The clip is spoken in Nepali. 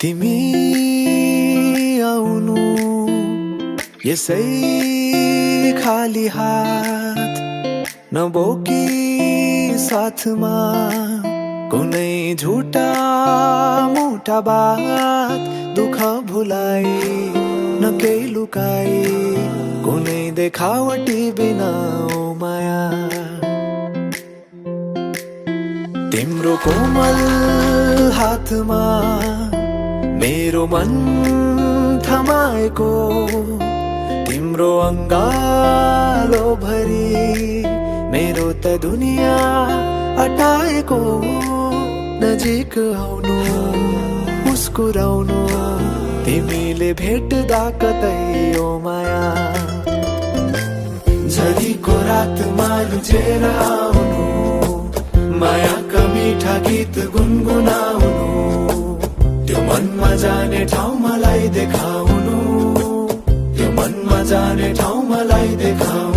तिमी आउनु यसै खाली हात नबोकी साथमा कुनै झुटा मोटा बात दुःख भुलाई न केही लुकाई कुनै देखावटी बिना ओ माया तिम्रो कोमल हातमा मेरो मन थमाएको तिम्रो अंगालो भरी मेरो त दुनिया अटाएको नजिक आउनु मुस्कुराउनु तिमीले भेट्दा कतै ओ माया झरीको रातमा लुचेर आउनु मायाका मिठा गीत गुनगुनाउनु त्यो मनमा जाने ठाउँ मलाई देखाउनु त्यो मनमा जाने ठाउँ मलाई देखाउनु